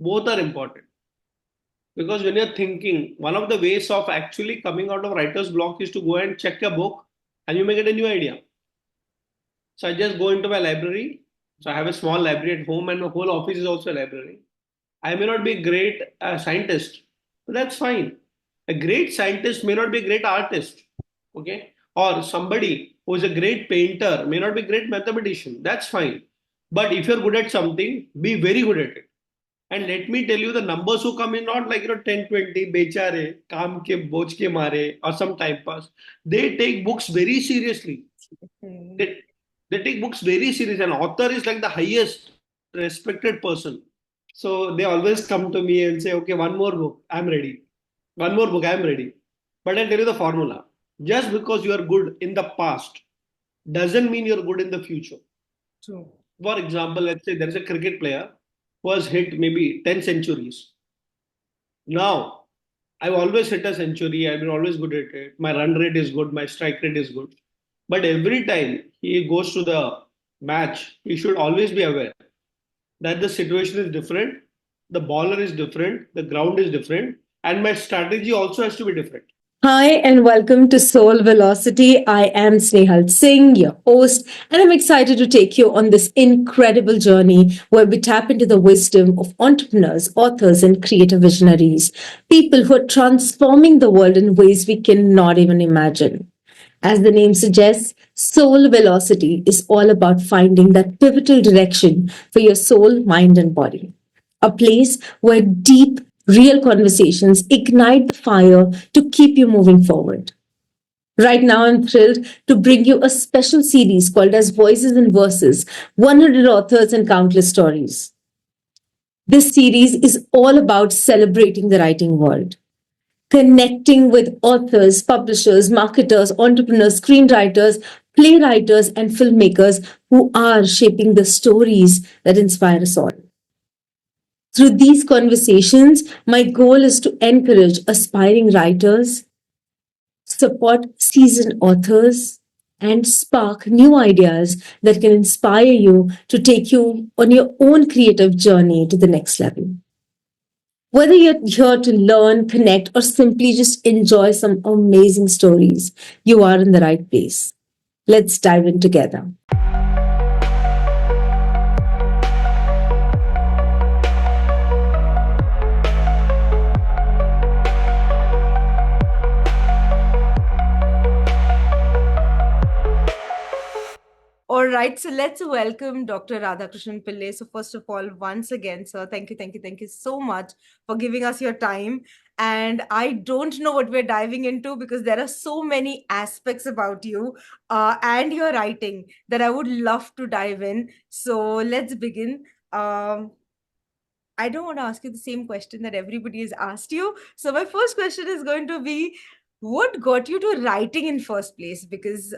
Both are important. Because when you're thinking, one of the ways of actually coming out of writer's block is to go and check a book and you may get a new idea. So I just go into my library. So I have a small library at home and my whole office is also a library. I may not be a great scientist, but that's fine. A great scientist may not be a great artist, okay? Or somebody who is a great painter may not be a great mathematician. That's fine. But if you're good at something, be very good at it. And let me tell you, the numbers who come in, not like 10, 20, bechare, kaam ke boj ke mare, or some time pass. They take books very seriously. They, they take books very serious. An author is like the highest respected person. So they always come to me and say, okay, one more book, I'm ready. One more book, I'm ready. But I'll tell you the formula. Just because you are good in the past doesn't mean you're good in the future. True. For example, let's say there is a cricket player who has hit maybe 10 centuries. Now, I've always hit a century. I've been always good at it. My run rate is good. My strike rate is good. But every time he goes to the match, he should always be aware that the situation is different, the bowler is different, the ground is different, and my strategy also has to be different. Hi and welcome to Soul Velocity. I am Snehal Singh, your host, and I'm excited to take you on this incredible journey where we tap into the wisdom of entrepreneurs, authors, and creative visionaries, people who are transforming the world in ways we cannot even imagine. As the name suggests, Soul Velocity is all about finding that pivotal direction for your soul, mind, and body. A place where deep, real conversations ignite the fire to keep you moving forward. Right now, I'm thrilled to bring you a special series called as Voices and Verses 100 Authors and Countless Stories. This series is all about celebrating the writing world, connecting with authors, publishers, marketers, entrepreneurs, screenwriters, playwrights, and filmmakers who are shaping the stories that inspire us all. Through these conversations, my goal is to encourage aspiring writers, support seasoned authors, and spark new ideas that can inspire you to take you on your own creative journey to the next level. Whether you're here to learn, connect, or simply just enjoy some amazing stories, you are in the right place. Let's dive in together. All right, so let's welcome Dr. Radhakrishnan Pillai. So, first of all, once again, sir, thank you so much for giving us your time. And I don't know what we're diving into because there are so many aspects about you and your writing that I would love to dive in. So, let's begin. I don't want to ask you the same question that everybody has asked you. So, my first question is going to be, what got you to writing in first place? Because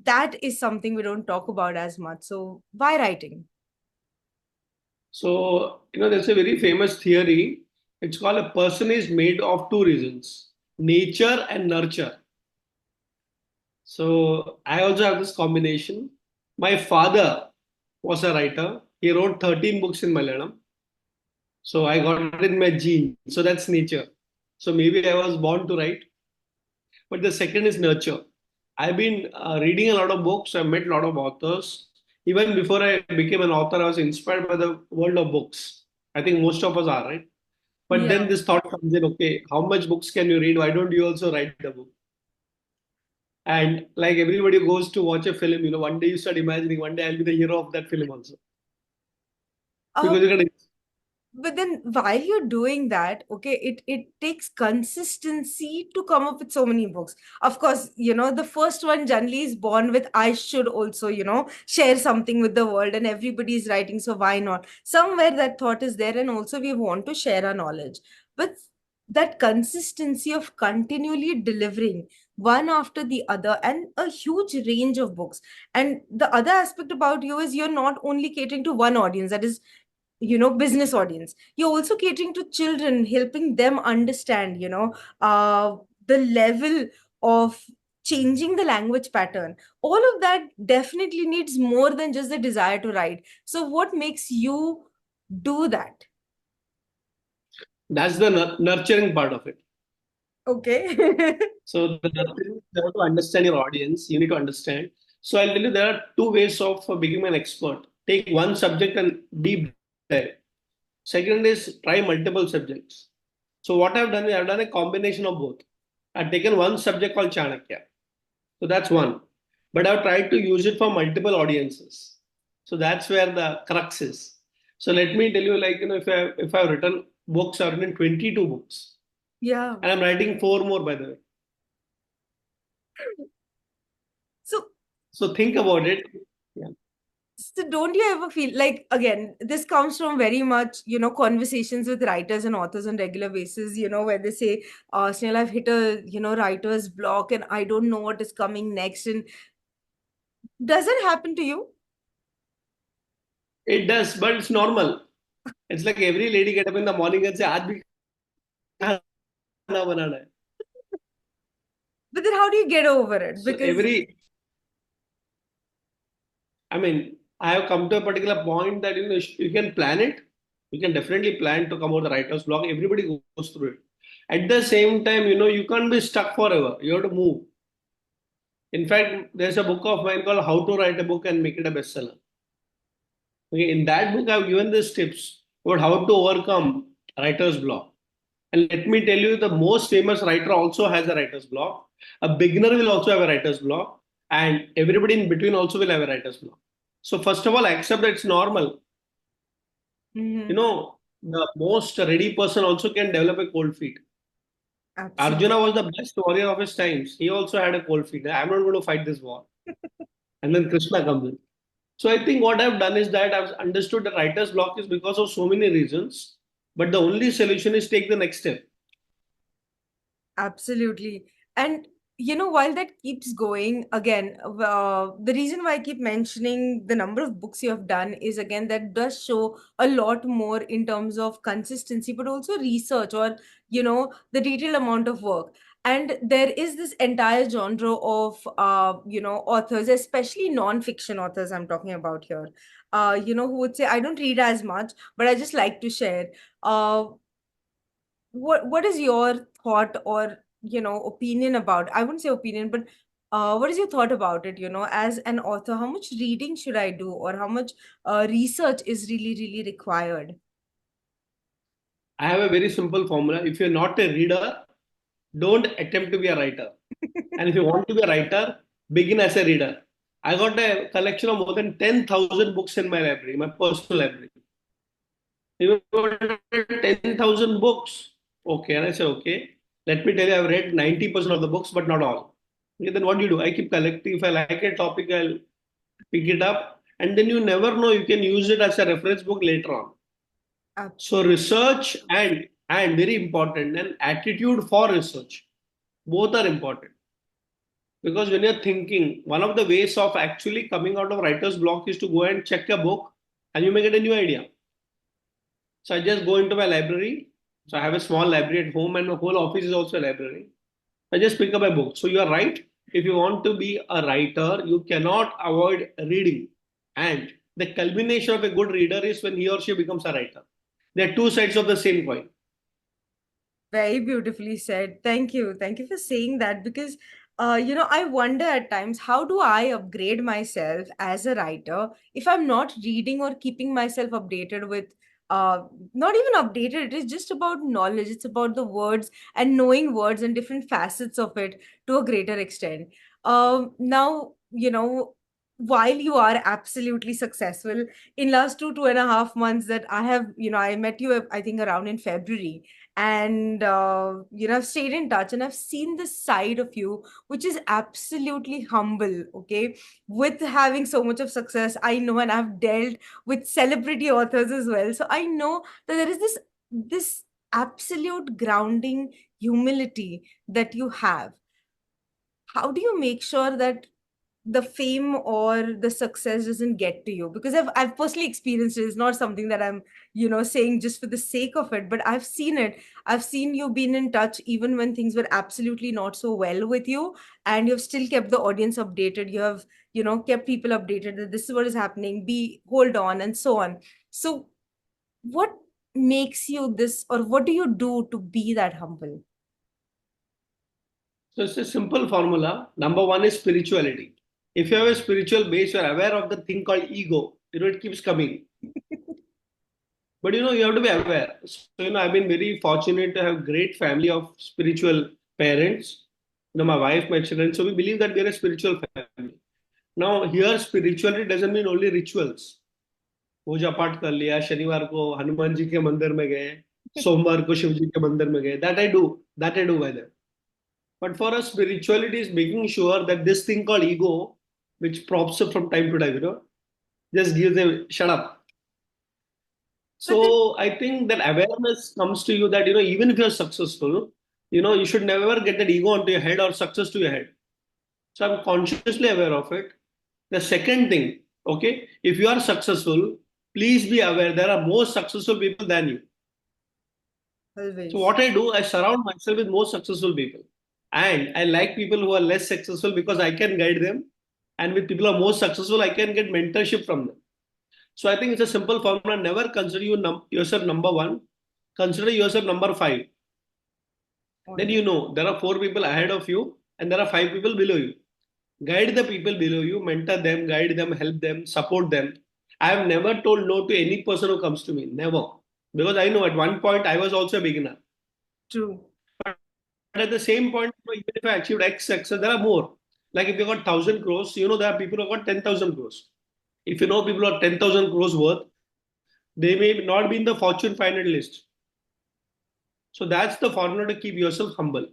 that is something we don't talk about as much. So, why writing? So, there's a very famous theory. It's called a person is made of two reasons, nature and nurture. So, I also have this combination. My father was a writer. He wrote 13 books in Malayalam. So, I got it in my gene. So, that's nature. So, maybe I was born to write. But the second is nurture. I've been reading a lot of books. I've met a lot of authors. Even before I became an author, I was inspired by the world of books. I think most of us are, right? But Yeah. then this thought comes in, okay, how much books can you read? Why don't you also write the book? And like everybody goes to watch a film, one day you start imagining, one day I'll be the hero of that film also. Uh, Because you can. but then while you're doing that, okay, it takes consistency to come up with so many books. Of course, the first one generally is born with, I should also, share something with the world, and everybody is writing, so why not? Somewhere that thought is there, and also we want to share our knowledge. But that consistency of continually delivering one after the other and a huge range of books. And the other aspect about you is you're not only catering to one audience, that is, business audience. You're also catering to children, helping them understand, the level of changing the language pattern. All of that definitely needs more than just the desire to write. So what makes you do that? That's the nurturing part of it. Okay. So the nurturing, you have to understand your audience. You need to understand. So I'll tell you there are two ways of becoming an expert. Take one subject and deep dive. Second is try multiple subjects. So what I've done is I've done a combination of both. I've taken one subject called Chanakya. So that's one. But I've tried to use it for multiple audiences. So that's where the crux is. So let me tell you, like, if I've written books, I've written 22 books. Yeah. And I'm writing four more, by the way. So So think about it. Yeah. So don't you ever feel like, again, this comes from very much, conversations with writers and authors on regular basis, where they say, Snehal, I've hit a, writer's block and I don't know what is coming next. And does it happen to you? It does, but it's normal. It's like every lady get up in the morning and say, "Aaj bhi khana banana hai." But then how do you get over it? So Because I mean, I have come to a particular point that you can plan it. You can definitely plan to come out the writer's block. Everybody goes through it. At the same time, you can't be stuck forever. You have to move. In fact, there's a book of mine called How to Write a Book and Make It a Bestseller. Okay, in that book, I've given these tips about how to overcome writer's block. And let me tell you, the most famous writer also has a writer's block. A beginner will also have a writer's block, and everybody in between also will have a writer's block. So first of all, accept that it's normal. Mhm. The most ready person also can develop a cold feet. Absolutely. Arjuna was the best warrior of his times. He also had a cold feet. I'm not going to fight this war. And then Krishna comes in. So I think what I've done is that I've understood the writer's block is because of so many reasons. But the only solution is take the next step. Absolutely. And while that keeps going, again, the reason why I keep mentioning the number of books you have done is, again, that does show a lot more in terms of consistency, but also research, or, the detailed amount of work. And there is this entire genre of, authors, especially non-fiction authors I'm talking about here, who would say, I don't read as much, but I just like to share. What is your thought, or opinion about, I wouldn't say opinion, but what is your thought about it, as an author, how much reading should I do, or how much research is really really required? I have a very simple formula. If you're not a reader, don't attempt to be a writer. And if you want to be a writer, begin as a reader. I got a collection of more than 10,000 books in my library, my personal library. You got 10,000 books. Okay. And I say, okay, let me tell you, I've read 90% of the books, but not all. Okay, then what do you do? I keep collecting. If I like a topic, I'll pick it up. And then you never know, you can use it as a reference book later on. So Absolutely. research and very important, and attitude for research. Both are important. Because when you're thinking, one of the ways of actually coming out of writer's block is to go and check a book and you may get a new idea. So I just go into my library. So I have a small library at home and my whole office is also a library. I just pick up a book. So you are right. If you want to be a writer, you cannot avoid reading. And the culmination of a good reader is when he or she becomes a writer. They are two sides of the same coin. Very beautifully said. Thank you. Thank you for saying that, because, I wonder at times, how do I upgrade myself as a writer if I'm not reading or keeping myself updated with, uh, not even updated, it is just about knowledge. It's about the words and knowing words and different facets of it to a greater extent. Now, while you are absolutely successful in last 2.5 months that I have, I met you, I think around in February, and I've stayed in touch and I've seen this side of you which is absolutely humble. Okay, with having so much of success, I know, and I've dealt with celebrity authors as well, so I know that there is this absolute grounding humility that you have. How do you make sure that the fame or the success doesn't get to you? Because I've personally experienced it. It's not something that I'm saying just for the sake of it, but I've seen it. I've seen you been in touch even when things were absolutely not so well with you, and you've still kept the audience updated. You have kept people updated that this is what is happening, be hold on, and so on. So what makes you this, or what do you do to be that humble? So it's a simple formula. Number one is spirituality. If you have a spiritual base, you're aware of the thing called ego. It keeps coming. But you have to be aware. So, I've been very fortunate to have great family of spiritual parents. My wife, my children. So we believe that we are a spiritual family. Now, here spirituality doesn't mean only rituals. पूजा पाठ कर लिया, शनिवार को हनुमान जी के मंदिर में गए, सोमवार को शिव जी के मंदिर में गए. That I do by them. But for us, spirituality is making sure that this thing called ego, which props up from time to time, just gives them shut up. But then, So I think that awareness comes to you that even if you're successful, you should never get that ego onto your head or success to your head. So I'm consciously aware of it. The second thing, okay, if you are successful, please be aware there are more successful people than you. So always. what I do, I surround myself with more successful people. And I like people who are less successful because I can guide them. And with people who are more successful, I can get mentorship from them. So I think it's a simple formula. Never consider yourself number one. Consider yourself number five. All Then right. there are four people ahead of you and there are five people below you. Guide the people below you, mentor them, guide them, help them, support them. I have never told no to any person who comes to me. Never. Because I know at one point I was also a beginner. True. But at the same point, even if I achieved X success, there are more. Like if you got 1,000 crores, there are people who got 10,000 crores. If you know people who are 10,000 crores worth, they may not be in the Fortune 500 list. So that's the formula to keep yourself humble.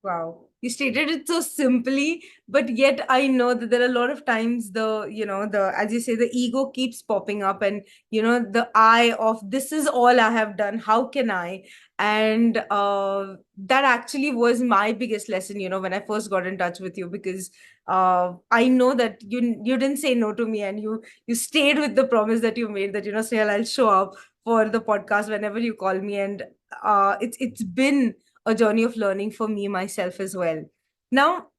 Wow. You stated it so simply, but yet I know that there are a lot of times as you say, the ego keeps popping up, and, the I of this is all I have done. How can I? And that actually was my biggest lesson, when I first got in touch with you, because I know that you didn't say no to me, and you stayed with the promise that you made that, Snehal, I'll show up for the podcast whenever you call me. And it's been a journey of learning for me myself as well. Now,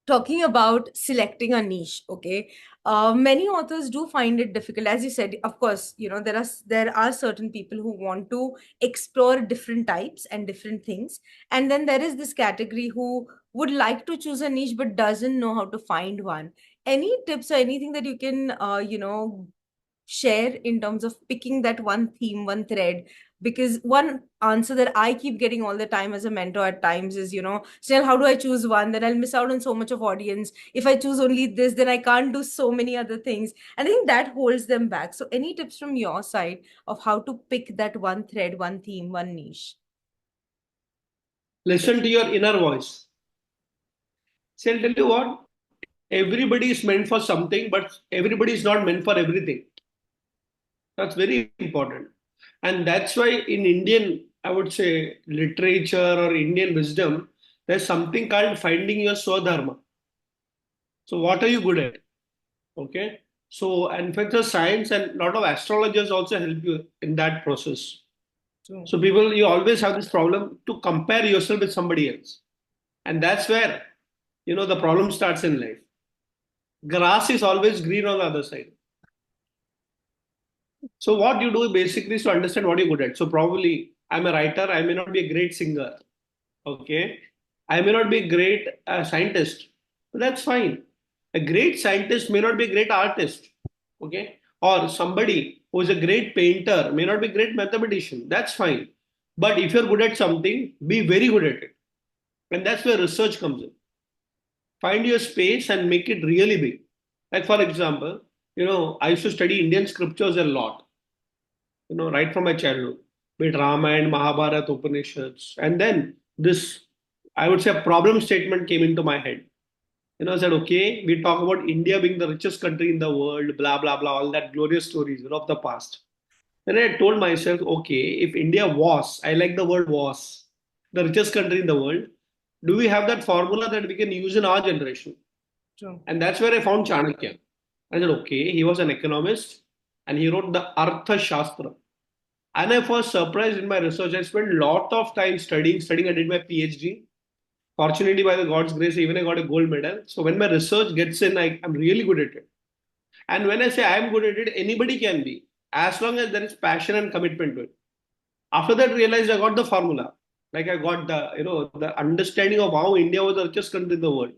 talking about selecting a niche, okay, many authors do find it difficult. As you said, of course, there are certain people who want to explore different types and different things, and then there is this category who would like to choose a niche but doesn't know how to find one. Any tips or anything that you can share in terms of picking that one theme, one thread? Because one answer that I keep getting all the time as a mentor at times is, still, how do I choose one? Then I'll miss out on so much of audience. If I choose only this, then I can't do so many other things. And I think that holds them back. So, any tips from your side of how to pick that one thread, one theme, one niche? Listen to your inner voice. See, I'll tell you what, everybody is meant for something, but everybody is not meant for everything. That's very important. And that's why in Indian, I would say, literature or Indian wisdom, there's something called finding your swadharma. So, what are you good at? Okay. So, and in fact, the science and a lot of astrologers also help you in that process. True. So, people, you always have this problem to compare yourself with somebody else. And that's where, the problem starts in life. Grass is always green on the other side. So what you do basically is to understand what you're good at. So probably I'm a writer, I may not be a great singer. Okay. I may not be a great scientist, but that's fine. A great scientist may not be a great artist. Okay. Or somebody who is a great painter may not be a great mathematician. That's fine. But if you're good at something, be very good at it. And that's where research comes in. Find your space and make it really big. Like for example, I used to study Indian scriptures a lot, right from my childhood, be it Ramayana, Mahabharata, Upanishads. And then this, I would say, a problem statement came into my head. I said, okay, we talk about India being the richest country in the world, blah, blah, blah, all that glorious stories, of the past. Then I told myself, okay, if India was, I like the word was, the richest country in the world, do we have that formula that we can use in our generation? True. And that's where I found Chanakya. I said, okay, he was an economist and he wrote the Artha Shastra. And I was surprised in my research. I spent a lot of time studying. I did my PhD. Fortunately, by the God's grace, even I got a gold medal. So when my research gets in, I'm really good at it. And when I say I'm good at it, anybody can be. as long as there is passion and commitment to it. After that, realized I got the formula. Like I got the understanding of how India was the richest country in the world.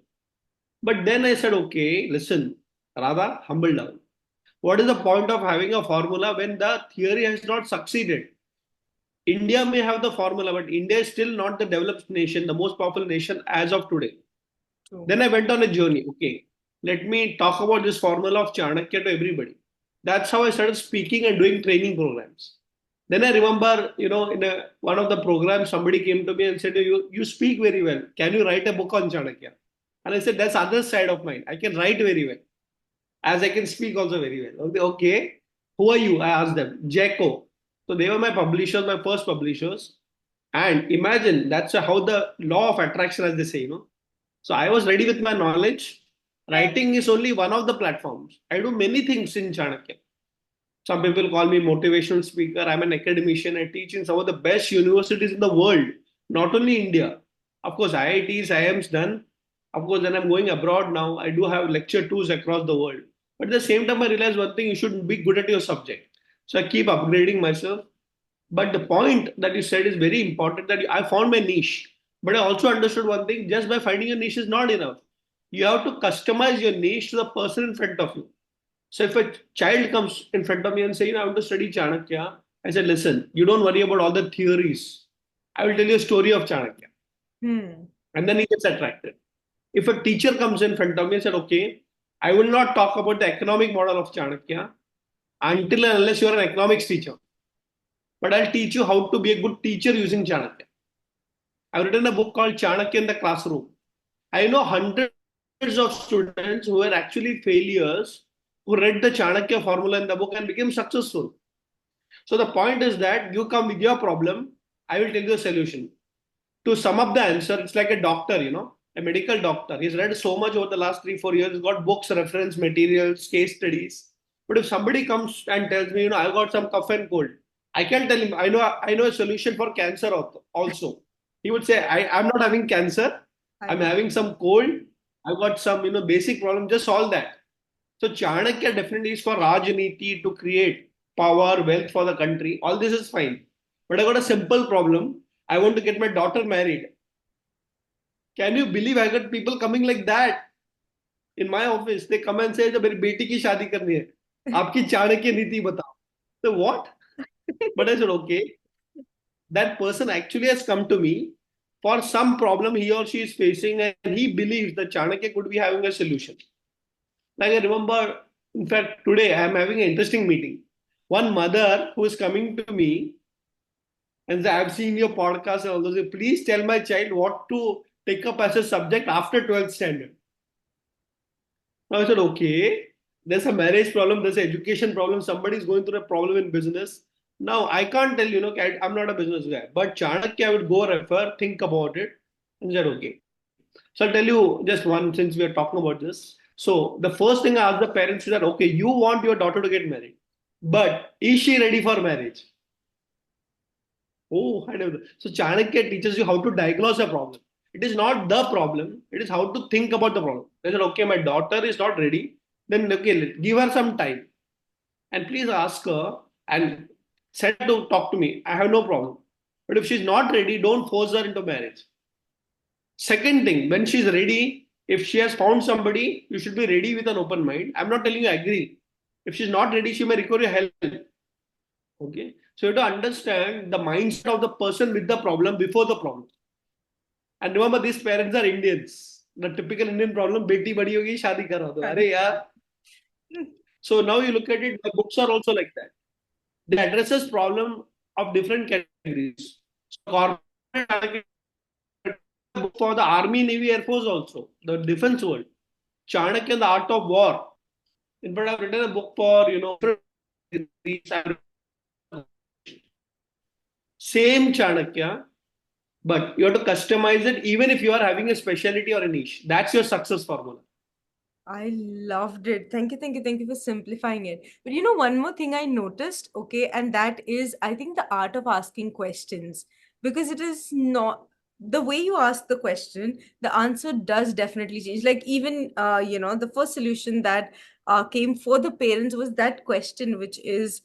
But then I said, okay, listen, Radha, humble down. What is the point of having a formula when the theory has not succeeded? India may have the formula, but India is still not the developed nation, the most powerful nation as of today. True. Then I went on a journey. Okay, let me talk about this formula of Chanakya to everybody. That's how I started speaking and doing training programs. Then I remember, in one of the programs, somebody came to me and said, you speak very well. Can you write a book on Chanakya? And I said, that's other side of mine. I can write very well, as I can speak also very well. Okay. Who are you? I asked them. Jacko. So they were my publishers, my first publishers. And imagine that's how the law of attraction, as they say. So I was ready with my knowledge. Writing is only one of the platforms. I do many things in Chanakya. Some people call me motivational speaker. I'm an academician. I teach in some of the best universities in the world, not only India. Of course, IITs, IIMs done. Of course, then I'm going abroad now. I do have lecture tours across the world. But at the same time, I realize one thing: you should be good at your subject. So I keep upgrading myself. But the point that you said is very important. That I found my niche, but I also understood one thing: just by finding a niche is not enough. You have to customize your niche to the person in front of you. So if a child comes in front of me and say, I want to study Chanakya, I said, listen, you don't worry about all the theories. I will tell you a story of Chanakya. And then he gets attracted. If a teacher comes in front of me and said, okay, I will not talk about the economic model of Chanakya until and unless you are an economics teacher. But I'll teach you how to be a good teacher using Chanakya. I've written a book called Chanakya in the Classroom. I know hundreds of students who were actually failures who read the Chanakya formula in the book and became successful. So the point is that you come with your problem, I will tell you a solution. To sum up the answer, it's like a doctor, a medical doctor. He's read so much over the last 3-4 years, he's got books, reference materials, case studies. But if somebody comes and tells me, I got some cough and cold, I can tell him, I know a solution for cancer also. He would say, I'm not having cancer, I'm having some cold, I've got some, basic problem, just solve that. So Chanakya definitely is for Rajniti to create power, wealth for the country. All this is fine. But I got a simple problem. I want to get my daughter married. Can you believe I got people coming like that in my office? They come and say, "जो मेरी बेटी की शादी करनी है, आपकी चाणक्य नीति बताओ." So what? But I said, okay. That person actually has come to me for some problem he or she is facing, and he believes that Chanakya could be having a solution. Like I remember, in fact, today I am having an interesting meeting. One mother who is coming to me and said, I've seen your podcast and all those. Please tell my child what to take up as a subject after 12th standard. Now I said, okay, there's a marriage problem, there's an education problem, somebody is going through a problem in business. Now I can't tell I'm not a business guy, but Chanakya I would go refer, think about it, and said, okay. So I'll tell you just one since we are talking about this. So the first thing I asked the parents is that, okay, you want your daughter to get married, but is she ready for marriage? Oh, I know. So Chanakya teaches you how to diagnose a problem. It is not the problem, it is how to think about the problem. They said, okay, my daughter is not ready, then okay, give her some time. And please ask her and said to talk to me. I have no problem. But if she's not ready, don't force her into marriage. Second thing, when she's ready, if she has found somebody, you should be ready with an open mind. I'm not telling you agree. If she's not ready, she may require your help. Okay. So you have to understand the mindset of the person with the problem before the problem. And remember, these parents are Indians. The typical Indian problem, beti badi hogi, shadi kara do. Are yaar. So now you look at it, the books are also like that. They addresses problem of different categories. So corporate book for the Army, Navy, Air Force also, the defense world. Chanakya, the art of war. In fact, I've written a book for, same Chanakya, but you have to customize it even if you are having a specialty or a niche. That's your success formula. I loved it. Thank you for simplifying it. But one more thing I noticed, okay, and that is, I think, the art of asking questions, because it is not the way you ask the question, the answer does definitely change. Like, even, the first solution that came for the parents was that question, which is,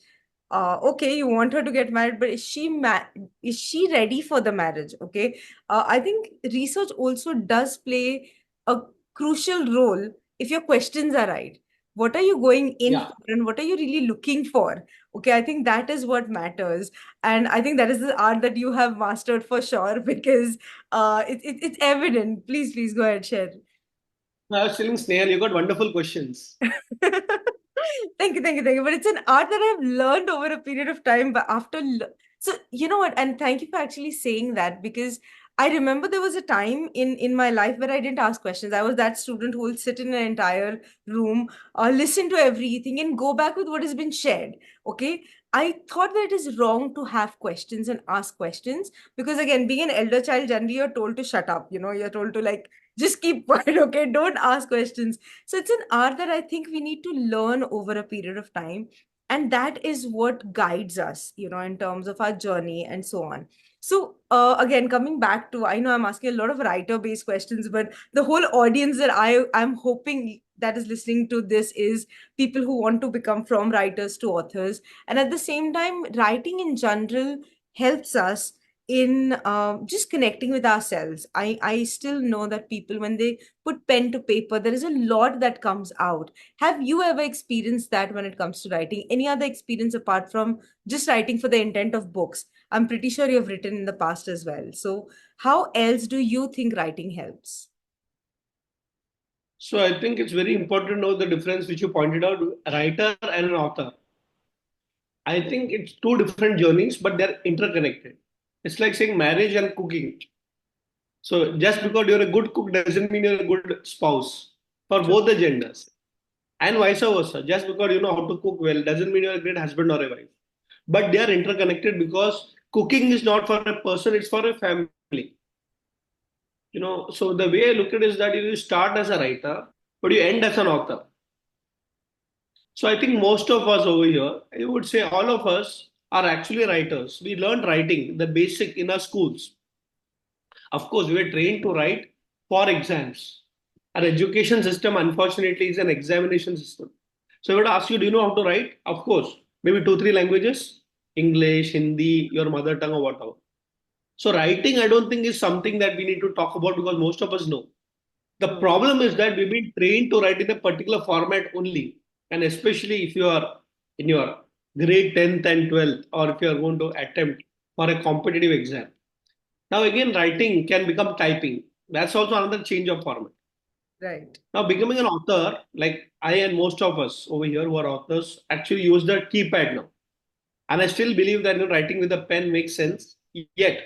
okay, you want her to get married, but is she ready for the marriage? Okay. I think research also does play a crucial role if your questions are right. What are you going in Yeah. for and what are you really looking for? Okay, I think that is what matters. And I think that is the art that you have mastered for sure because it's evident. Please go ahead, share. I was telling Snehal, you got wonderful questions. Thank you. But it's an art that I've learned over a period of time. But so you know what? And thank you for actually saying that because I remember there was a time in my life where I didn't ask questions. I was that student who will sit in an entire room, listen to everything, and go back with what has been shared. Okay. I thought that it is wrong to have questions and ask questions because again, being an elder child, generally you're told to shut up. You know, you're told to like just keep quiet. Okay, don't ask questions, so it's an art that I think we need to learn over a period of time. And that is what guides us, you know, in terms of our journey and so on. So, again, coming back to, I know I'm asking a lot of writer based questions, but the whole audience that I'm hoping that is listening to this is people who want to become from writers to authors. And at the same time, writing in general helps us in just connecting with ourselves. I still know that people, when they put pen to paper, there is a lot that comes out. Have you ever experienced that when it comes to writing? Any other experience apart from just writing for the intent of books? I'm pretty sure you've written in the past as well. So, how else do you think writing helps? So I think it's very important to know the difference which you pointed out, writer and an author. I think it's two different journeys, but they're interconnected. It's like saying marriage and cooking. So just because you're a good cook doesn't mean you're a good spouse for True. both the genders. And vice versa. Just because you know how to cook well doesn't mean you're a great husband or a wife. But they are interconnected because cooking is not for a person, it's for a family. So the way I look at it is that you start as a writer, but you end as an author. So I think most of us over here, I would say all of us are actually writers. We learned writing, the basic in our schools. Of course, we were trained to write for exams. Our education system, unfortunately, is an examination system. So I would ask you, do you know how to write? Of course, maybe two, three languages, English, Hindi, your mother tongue, or whatever. So writing, I don't think is something that we need to talk about because most of us know. The True. problem is that we've been trained to write in a particular format only. And especially if you are in your grade 10th and 12th, or if you are going to attempt for a competitive exam. Now, again, writing can become typing. That's also another change of format. Right. Now, becoming an author, like I and most of us over here who are authors, actually use the keypad now. And I still believe that writing with a pen makes sense. Yet,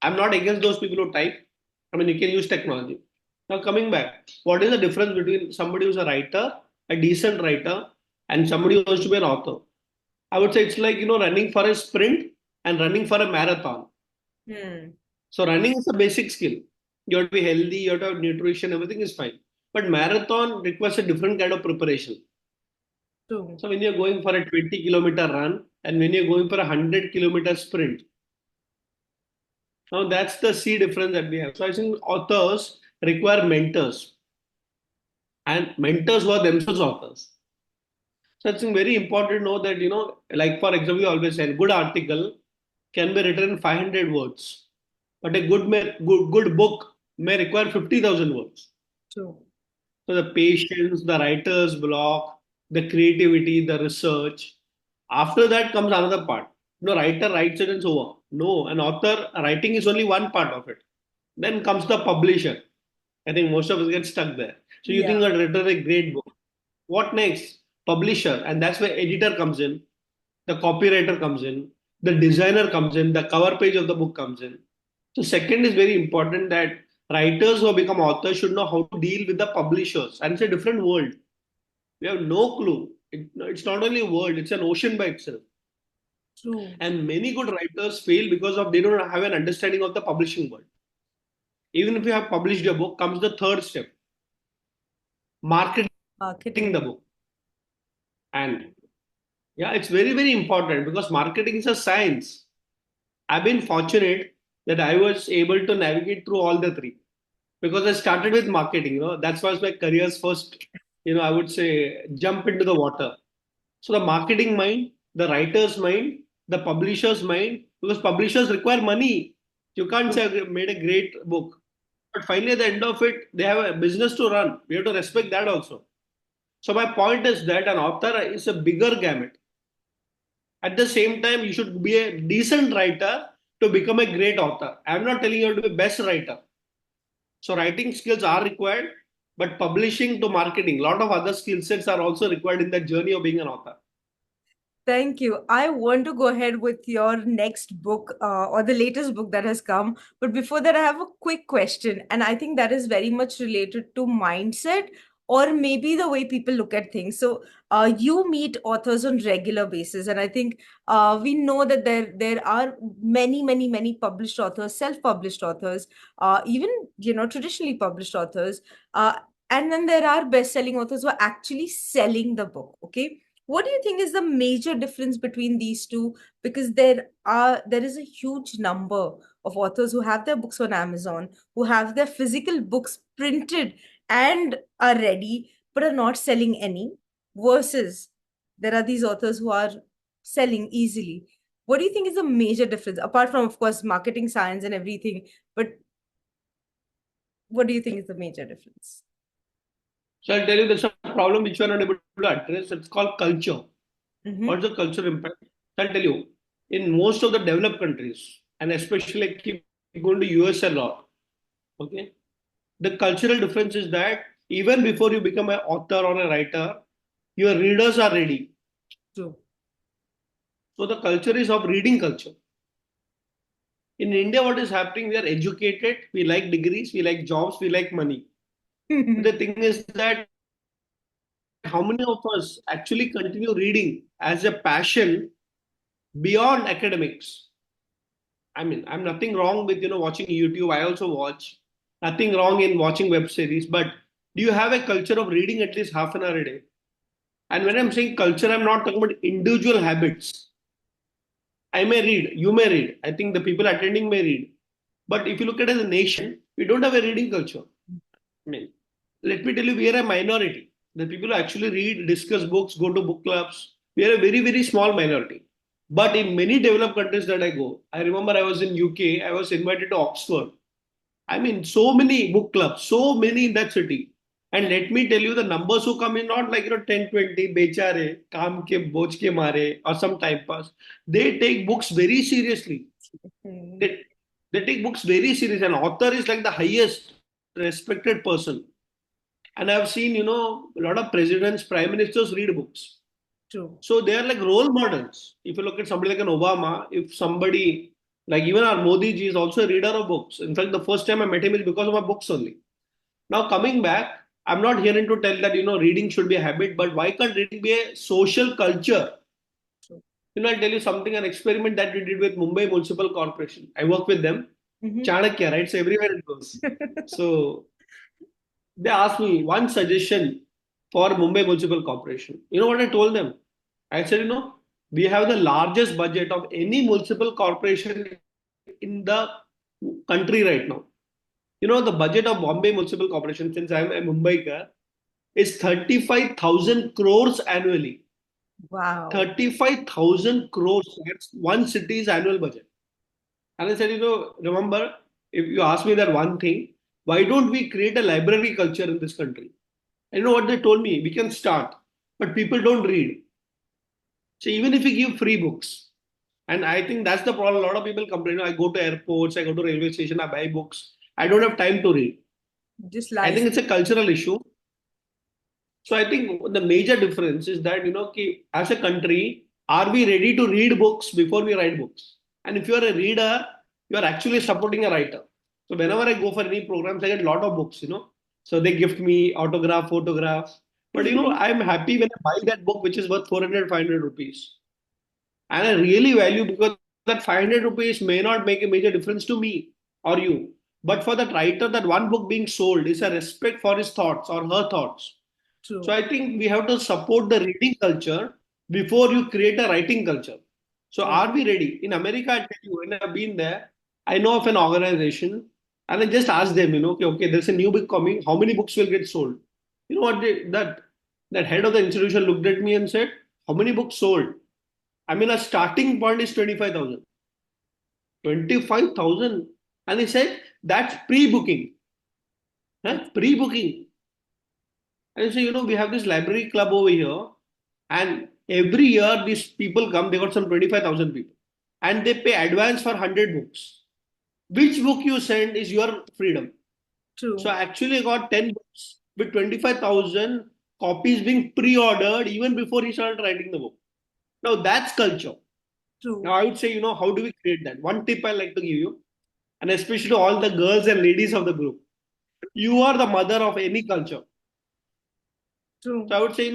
I'm not against those people who type. I mean, you can use technology. Now, coming back, what is the difference between somebody who's a writer, a decent writer, and somebody who wants to be an author? I would say it's like, running for a sprint and running for a marathon. Hmm. So, running is a basic skill. You have to be healthy, you have to have nutrition, everything is fine. But marathon requires a different kind of preparation. True. So, when you're going for a 20-kilometer run and when you're going for a 100-kilometer sprint, now that's the C difference that we have. So I think authors require mentors and mentors who are themselves authors. So it's very important to know that, like for example, we always say a good article can be written in 500 words, but a good book may require 50,000 words. True. So the patience, the writer's block, the creativity, the research. After that comes another part. Writer writes it and so on. No, an author writing is only one part of it. Then comes the publisher. I think most of us get stuck there. So you think Yeah. you have written a great book. What next? Publisher. And that's where editor comes in, the copywriter comes in, the designer comes in, the cover page of the book comes in. So second is very important that writers who have become authors should know how to deal with the publishers. And it's a different world. We have no clue. It's not only a world, it's an ocean by itself. True. And many good writers fail because of they don't have an understanding of the publishing world. Even if you have published your book, comes the third step, marketing the Marketing. book. And yeah, it's very, very important because marketing is a science. I've been fortunate that I was able to navigate through all the three because I started with marketing. That's was my career's first, I would say, jump into the water. So the marketing mind, the writer's mind, the publisher's mind, because publishers require money. You can't say I made a great book. But finally, at the end of it, they have a business to run. We have to respect that also. So my point is that an author is a bigger gamut. At the same time, you should be a decent writer to become a great author. I'm not telling you to be best writer. So writing skills are required, but publishing to marketing, a lot of other skill sets are also required in that journey of being an author. Thank you. I want to go ahead with your next book or the latest book that has come. But before that, I have a quick question. And I think that is very much related to mindset or maybe the way people look at things. So you meet authors on regular basis. And I think we know that there are many published authors, self-published authors, even, traditionally published authors. And then there are best-selling authors who are actually selling the book. Okay, what do you think is the major difference between these two? Because there is a huge number of authors who have their books on Amazon, who have their physical books printed and are ready, but are not selling any, versus there are these authors who are selling easily. What do you think is the major difference, apart from, of course, marketing science and everything? But what do you think is the major difference? So I'll tell you there's a problem which we are not able to address. It's called culture. Mm-hmm. What's the culture impact? So I'll tell you, in most of the developed countries, and especially I keep going to US a lot, okay, the cultural difference is that even before you become an author or a writer, your readers are ready. True. So the culture is of reading culture. In India, what is happening? We are educated, we like degrees, we like jobs, we like money. But the thing is that how many of us actually continue reading as a passion beyond academics? I mean, I'm nothing wrong with watching YouTube. I also watch. Nothing wrong in watching web series. But do you have a culture of reading at least half an hour a day? And when I'm saying culture, I'm not talking about individual habits. I may read, you may read. I think the people attending may read. But if you look at it as a nation, we don't have a reading culture. I mean, let me tell you, we are a minority. The people who actually read, discuss books, go to book clubs, we are a very small minority. But in many developed countries that I go, I remember I was in UK, I was invited to Oxford. I mean, so many book clubs, so many in that city. And let me tell you, the numbers who come in, not like 10, 20, bechare, kaam ke boj ke mare, or some time pass. They take books very seriously. Hmm. They, they take books very serious. An author is like the highest respected person. And I've seen, a lot of presidents, prime ministers read books. True. So they are like role models. If you look at somebody like an Obama, if somebody like even our Modi ji is also a reader of books. In fact, the first time I met him is because of my books only. Now coming back, I'm not here to tell that reading should be a habit, but why can't reading be a social culture? True. I'll tell you something, an experiment that we did with Mumbai Municipal Corporation. I work with them. Mm-hmm. Chanakya, right? So everywhere it goes. So they asked me one suggestion for Mumbai Municipal Corporation. You know what I told them? I said, we have the largest budget of any municipal corporation in the country right now. The budget of Bombay Municipal Corporation, since I'm a Mumbaiker, is 35,000 crores annually. Wow. 35,000 crores. That's one city's annual budget. And I said, remember, if you ask me that one thing, why don't we create a library culture in this country? And you know what they told me? We can start, but people don't read. So even if we give free books, and I think that's the problem. A lot of people complain. I go to airports, I go to railway station, I buy books. I don't have time to read. Just I lies. think it's a cultural issue. So I think the major difference is that as a country, are we ready to read books before we write books? And if you are a reader, you are actually supporting a writer. So whenever I go for any programs, I get a lot of books. So they gift me autograph, photograph. But I'm happy when I buy that book which is worth 400, 500 rupees. And I really value because that 500 rupees may not make a major difference to me or you. But for that writer, that one book being sold is a respect for his thoughts or her thoughts. So True. I think we have to support the reading culture before you create a writing culture. So True. are we ready? In America, I tell you, when I've been there, I know of an organization and I just ask them, okay, there's a new book coming. How many books will get sold? You know what? That head of the institution looked at me and said, how many books sold? I mean, a starting point is 25,000. 25,000. And he said, that's pre-booking. Huh? Pre-booking. And so, we have this library club over here, and every year these people come, they got some 25,000 people, and they pay advance for 100 books. Which book you send is your freedom. So True. I actually got 10 books with 25,000 copies being pre-ordered even before he started writing the book. Now that's culture. Now True. I would say, how do we create that? One tip I like to give you, and especially to all the girls and ladies of the group. You are the mother of any culture. So True. I would say,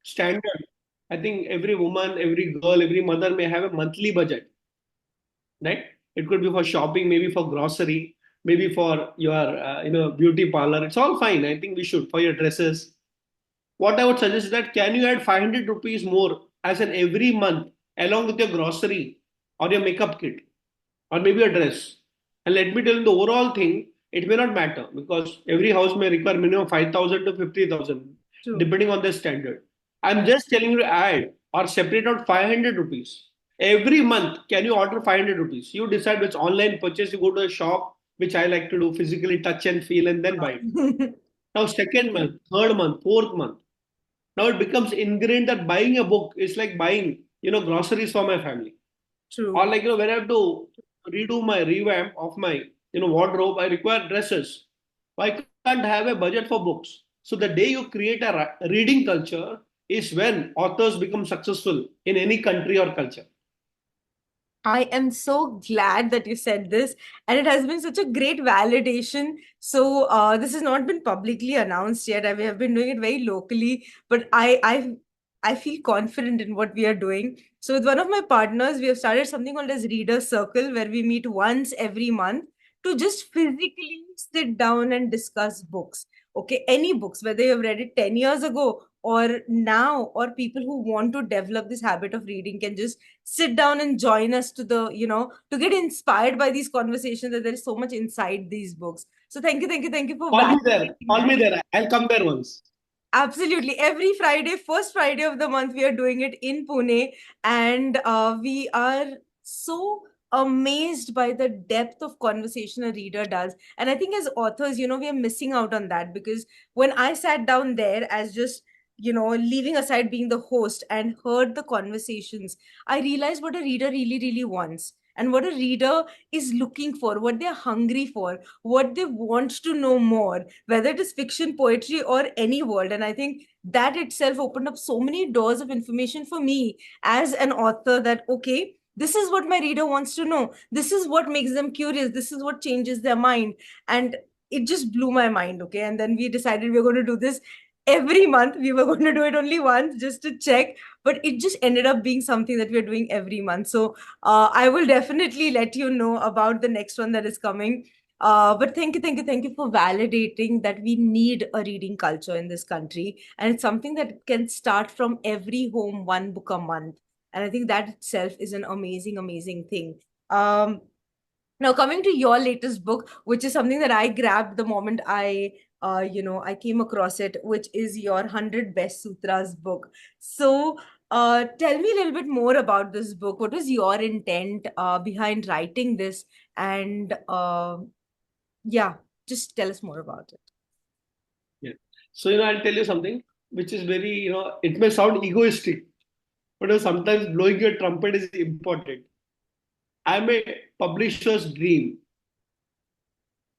standard. I think every woman, every girl, every mother may have a monthly budget, right? It could be for shopping, maybe for grocery, maybe for your, beauty parlor. It's all fine. I think we should for your dresses. What I would suggest is that can you add 500 rupees more as an every month along with your grocery or your makeup kit or maybe a dress? And let me tell you the overall thing, it may not matter because every house may require minimum 5,000 to 50,000 True. depending on their standard. I'm just telling you to add or separate out 500 rupees. Every month, can you order 500 rupees? You decide which online purchase you go to a shop, which I like to do physically touch and feel and then buy it. Now, second month, third month, fourth month. Now it becomes ingrained that buying a book is like buying, groceries for my family. Or True. like, when I have to redo my revamp of my, wardrobe, I require dresses. I can't have a budget for books. So the day you create a reading culture is when authors become successful in any country or culture. I am so glad that you said this, and it has been such a great validation. So, this has not been publicly announced yet. We have been doing it very locally, but I feel confident in what we are doing. So, with one of my partners, we have started something called as Reader Circle, where we meet once every month to just physically sit down and discuss books. Okay, any books, whether you have read it 10 years ago or now, or people who want to develop this habit of reading can just sit down and join us to to get inspired by these conversations, that there is so much inside these books. So thank you for Call me there. validating Call me that. there. I'll come there once. Absolutely. Every Friday, first Friday of the month, we are doing it in Pune. And we are so amazed by the depth of conversation a reader does. And I think as authors, we are missing out on that, because when I sat down there as just, leaving aside being the host and heard the conversations, I realized what a reader really, really wants. And what a reader is looking for, what they're hungry for, what they want to know more, whether it is fiction, poetry, or any world. And I think that itself opened up so many doors of information for me as an author, that, okay, this is what my reader wants to know. This is what makes them curious. This is what changes their mind. And it just blew my mind. Okay. And then we decided we are going to do this every month. We were going to do it only once just to check, but it just ended up being something that we're doing every month. So I will definitely let you know about the next one that is coming. But thank you for validating that we need a reading culture in this country. And it's something that can start from every home, one book a month. And I think that itself is an amazing, amazing thing. Um, Now, coming to your latest book, which is something that I grabbed the moment I came across it, which is your 100 Best Sutras book. So, tell me a little bit more about this book. What was your intent behind writing this? And yeah, just tell us more about it. Yeah. So, I'll tell you something which is very, it may sound egoistic, but sometimes blowing your trumpet is important. I'm a publisher's dream.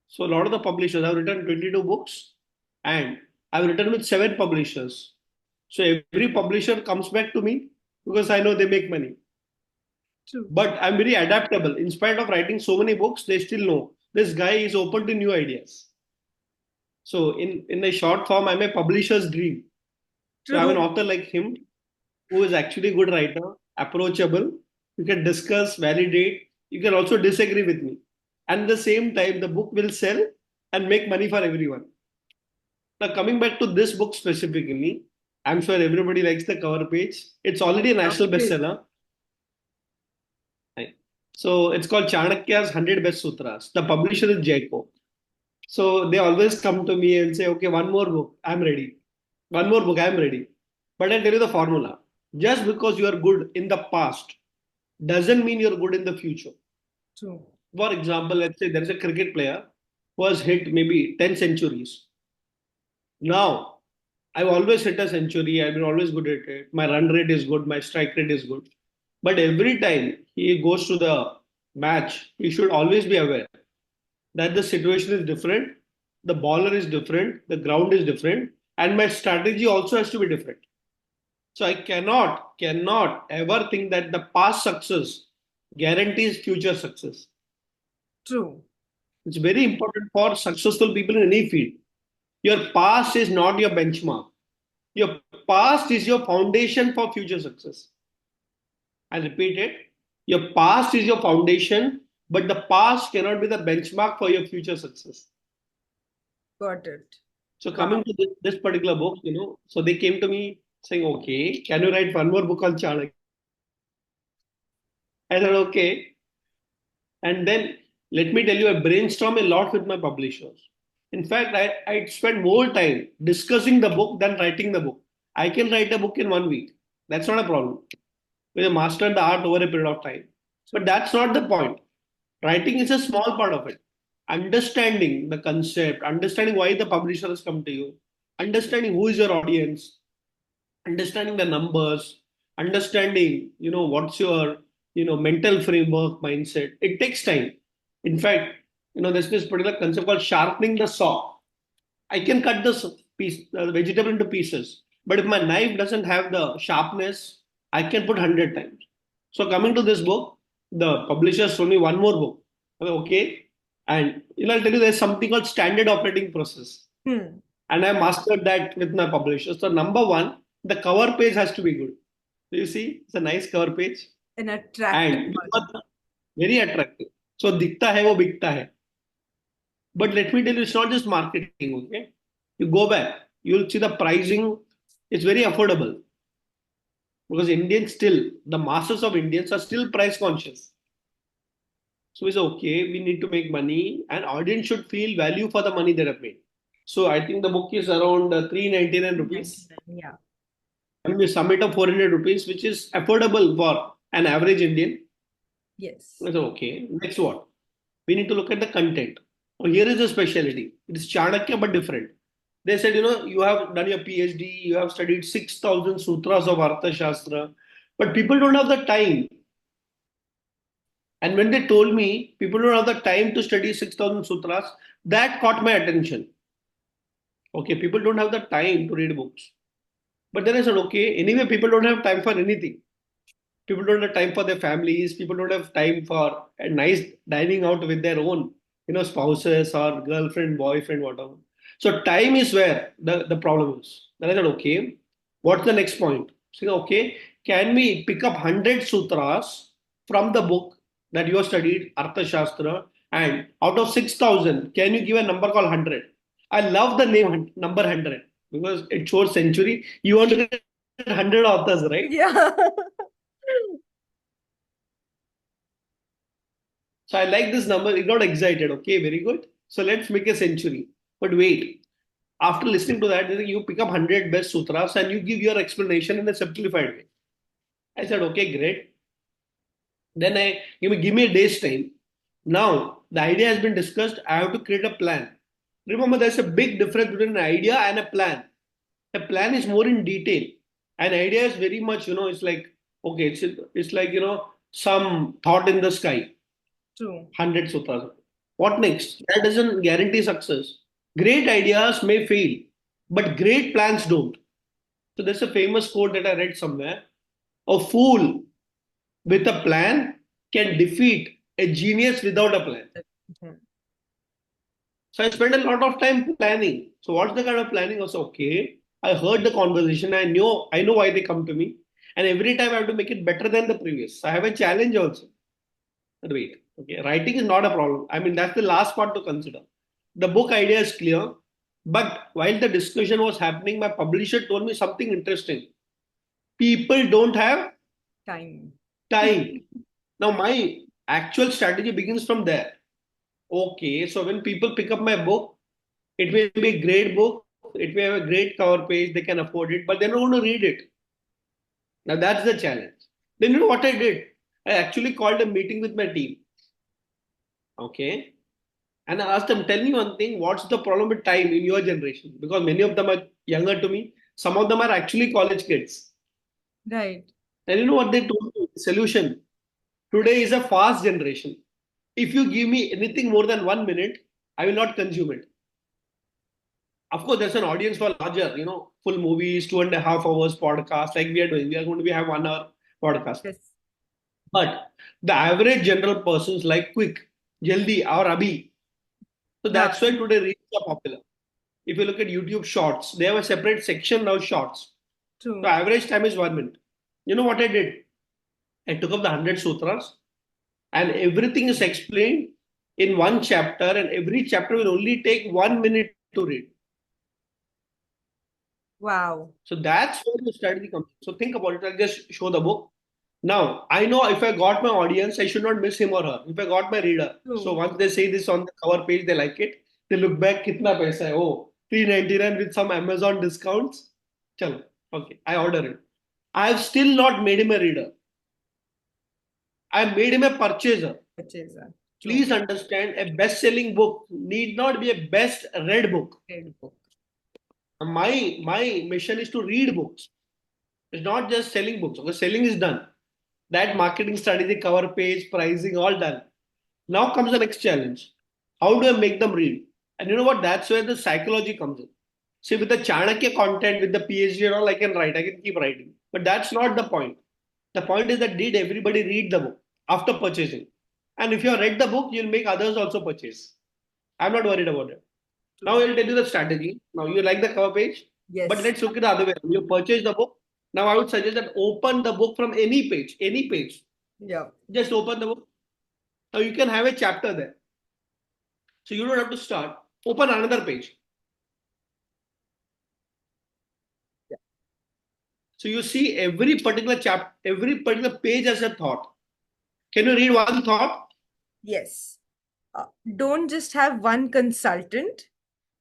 So a lot of the publishers, I've written 22 books and I've written with 7 publishers. So every publisher comes back to me because I know they make money. True. But I'm very adaptable. In spite of writing so many books, they still know this guy is open to new ideas. So in a short form, I'm a publisher's dream. So I'm an True. author like him who is actually a good writer, approachable. You can discuss, validate. You can also disagree with me. And at the same time, the book will sell and make money for everyone. Now, coming back to this book specifically, I'm sure everybody likes the cover page. It's already a Love national it. bestseller. Right. So it's called Chanakya's 100 Best Sutras. The publisher is Jayco. So they always come to me and say, okay, one more book, I'm ready. One more book, I'm ready. But I'll tell you the formula. Just because you are good in the past doesn't mean you're good in the future. True. For example, let's say there is a cricket player who has hit maybe 10 centuries. Now, I've always hit a century. I've been always good at it. My run rate is good. My strike rate is good. But every time he goes to the match, he should always be aware that the situation is different, the bowler is different, the ground is different, and my strategy also has to be different. So I cannot ever think that the past success guarantees future success. True. It's very important for successful people in any field. Your past is not your benchmark. Your past is your foundation for future success. I repeat it. Your past is your foundation, but the past cannot be the benchmark for your future success. Got it. So coming to this particular book, so they came to me saying, okay, can you write one more book on Chanakya? I said, okay. And then let me tell you, I brainstorm a lot with my publishers. In fact, I spend more time discussing the book than writing the book. I can write a book in 1 week. That's not a problem. We mastered the art over a period of time. But that's not the point. Writing is a small part of it. Understanding the concept, understanding why the publisher has come to you, understanding who is your audience, understanding the numbers, understanding, what's your, mental framework, mindset. It takes time. In fact, there's this particular concept called sharpening the saw. I can cut the vegetable into pieces, but if my knife doesn't have the sharpness, I can put 100 times. So coming to this book, the publisher told me one more book. I said, okay, and I'll tell you there's something called standard operating process, and I mastered that with my publisher. So number one, the cover page has to be good. Do you see? It's a nice cover page. An attractive And one. very attractive. So दिखता है वो बिकता है. But let me tell you, it's not just marketing, okay? You go back, you'll see the pricing, it's very affordable. Because Indians still, the masses of Indians are still price conscious. So it's okay, we need to make money, and audience should feel value for the money they have made. So I think the book is around 399 rupees. Yeah. And we sum it up 400 rupees, which is affordable for an average Indian. Yes. I said, okay, next what? We need to look at the content. So here is the specialty. It is Chanakya but different. They said, you have done your PhD, you have studied 6,000 sutras of Arthashastra, but people don't have the time. And when they told me people don't have the time to study 6,000 sutras, that caught my attention. Okay, people don't have the time to read books. But then I said, okay, anyway, people don't have time for anything. People don't have time for their families. People don't have time for a nice dining out with their own, spouses or girlfriend, boyfriend, whatever. So time is where the problem is. Then I said, okay, what's the next point? So, okay, can we pick up 100 sutras from the book that you have studied, Arthashastra, and out of 6,000, can you give a number called 100? I love the name number 100 because it shows century. You want to get 100 authors, right? Yeah. So I like this number. It got excited. Okay, very good. So let's make a century. But wait, after listening to that, you pick up 100 best sutras and you give your explanation in a simplified way. I said, okay, great. Then I give me a day's time. Now the idea has been discussed. I have to create a plan. Remember, there's a big difference between an idea and a plan. A plan is more in detail. An idea is very much, it's like, okay, it's like, some thought in the sky. True. 100 sutras. What next? That doesn't guarantee success. Great ideas may fail, but great plans don't. So there's a famous quote that I read somewhere. A fool with a plan can defeat a genius without a plan. So I spent a lot of time planning. So what's the kind of planning? Also, okay, I heard the conversation. I know why they come to me. And every time I have to make it better than the previous. I have a challenge also. But wait, okay, writing is not a problem. I mean, that's the last part to consider. The book idea is clear, but while the discussion was happening, my publisher told me something interesting. People don't have Time. Now, my actual strategy begins from there. Okay, so when people pick up my book, it may be a great book, it may have a great cover page, they can afford it, but they're not going to read it. Now that's the challenge. Then you know what I did? I actually called a meeting with my team. Okay. And I asked them, tell me one thing, what's the problem with time in your generation? Because many of them are younger to me. Some of them are actually college kids. Right. And you know what they told me? The solution. Today is a fast generation. If you give me anything more than 1 minute, I will not consume it. Of course, there's an audience for larger, full movies, 2.5 hours podcast, like we are doing. We are going to have 1 hour podcast. Yes. But the average general persons like quick, jaldi, or abhi. So that's why today reels are popular. If you look at YouTube Shorts, they have a separate section now, Shorts. True. So average time is 1 minute. You know what I did? I took up the 100 sutras and everything is explained in one chapter, and every chapter will only take 1 minute to read. Wow. So that's where the strategy comes. So think about it. I'll just show the book. Now, I know if I got my audience, I should not miss him or her. If I got my reader. True. So once they say this on the cover page, they like it. They look back, kitna paisa hai? Oh, 399 with some Amazon discounts. Chalo. Okay, I order it. I have still not made him a reader. I made him a purchaser. Purchaser. Please understand, a best-selling book need not be a best-read book. Read book. My mission is to read books. It's not just selling books. Okay, selling is done. That marketing strategy, cover page, pricing, all done. Now comes the next challenge. How do I make them read? And you know what? That's where the psychology comes in. See, with the Chanakya content, with the PhD and all, I can write. I can keep writing. But that's not the point. The point is that did everybody read the book after purchasing? And if you have read the book, you'll make others also purchase. I'm not worried about it. Now I'll tell you the strategy. Now you like the cover page? Yes. But let's look at the other way. You purchase the book. Now I would suggest that open the book from any page. Any page. Yeah. Just open the book. Now you can have a chapter there. So you don't have to start. Open another page. Yeah. So you see every particular chapter, every particular page has a thought. Can you read one thought? Yes. Don't just have one consultant,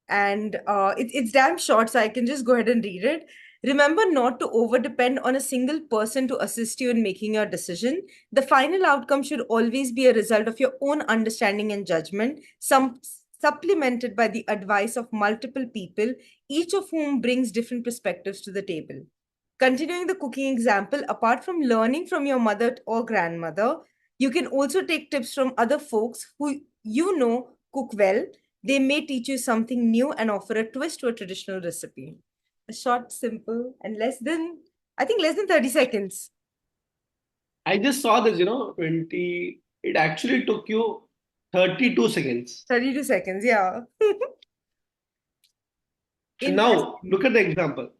and it's damn short, so I can just go ahead and read it. Remember not to over depend on a single person to assist you in making your decision. The final outcome should always be a result of your own understanding and judgment, supplemented by the advice of multiple people, each of whom brings different perspectives to the table. Continuing the cooking example, apart from learning from your mother or grandmother, you can also take tips from other folks who you know cook well. They may teach you something new and offer a twist to a traditional recipe. A short, simple, and less than 30 seconds. I just saw this, 20. It actually took you 32 seconds. 32 seconds, yeah. And now look at the example.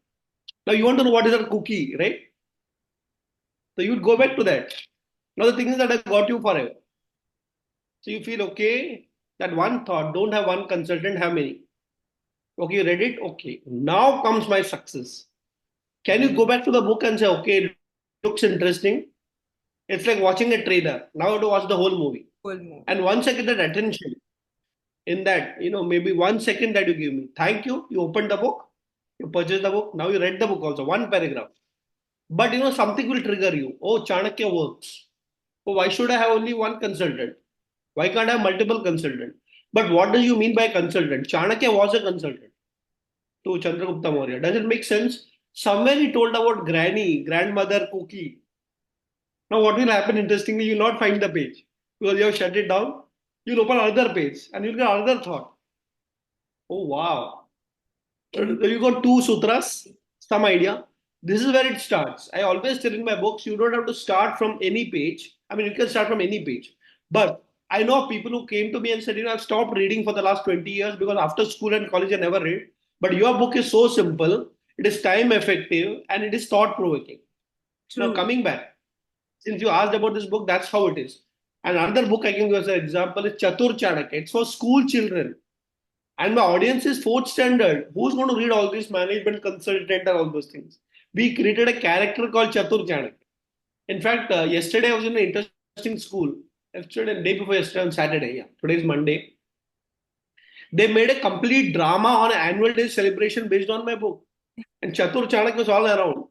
Now you want to know what is a cookie, right? So you would go back to that. Now the thing is that I got you forever. So you feel okay, that one thought, don't have one consultant, have many. Okay, you read it? Okay. Now comes my success. Can you go back to the book and say, okay, it looks interesting? It's like watching a trailer. Now you have to watch the whole movie. And once I get that attention, in that, maybe 1 second that you give me, thank you, you opened the book, you purchased the book, now you read the book also, one paragraph. But something will trigger you. Oh, Chanakya works. Oh, why should I have only one consultant? Why can't I have multiple consultants? But what do you mean by consultant? Chanakya was a consultant to Chandragupta Maurya. Does it make sense? Somewhere he told about granny, grandmother, cookie. Now what will happen, interestingly, you'll not find the page because you have shut it down. You'll open another page and you'll get another thought. Oh, wow. You got two sutras, some idea. This is where it starts. I always tell in my books, you don't have to start from any page. I mean, you can start from any page. But I know people who came to me and said, I've stopped reading for the last 20 years because after school and college I never read. But your book is so simple, it is time effective, and it is thought provoking. Now, coming back, since you asked about this book, that's how it is. And another book I can give as an example is Chatur Chanakya. It's for school children. And my audience is fourth standard. Who's going to read all this management consultant and all those things? We created a character called Chatur Chanakya. In fact, yesterday I was in an interesting school. Yesterday, day before yesterday on Saturday. Yeah, today is Monday. They made a complete drama on an annual day celebration based on my book. And Chatur Chanakya was all around.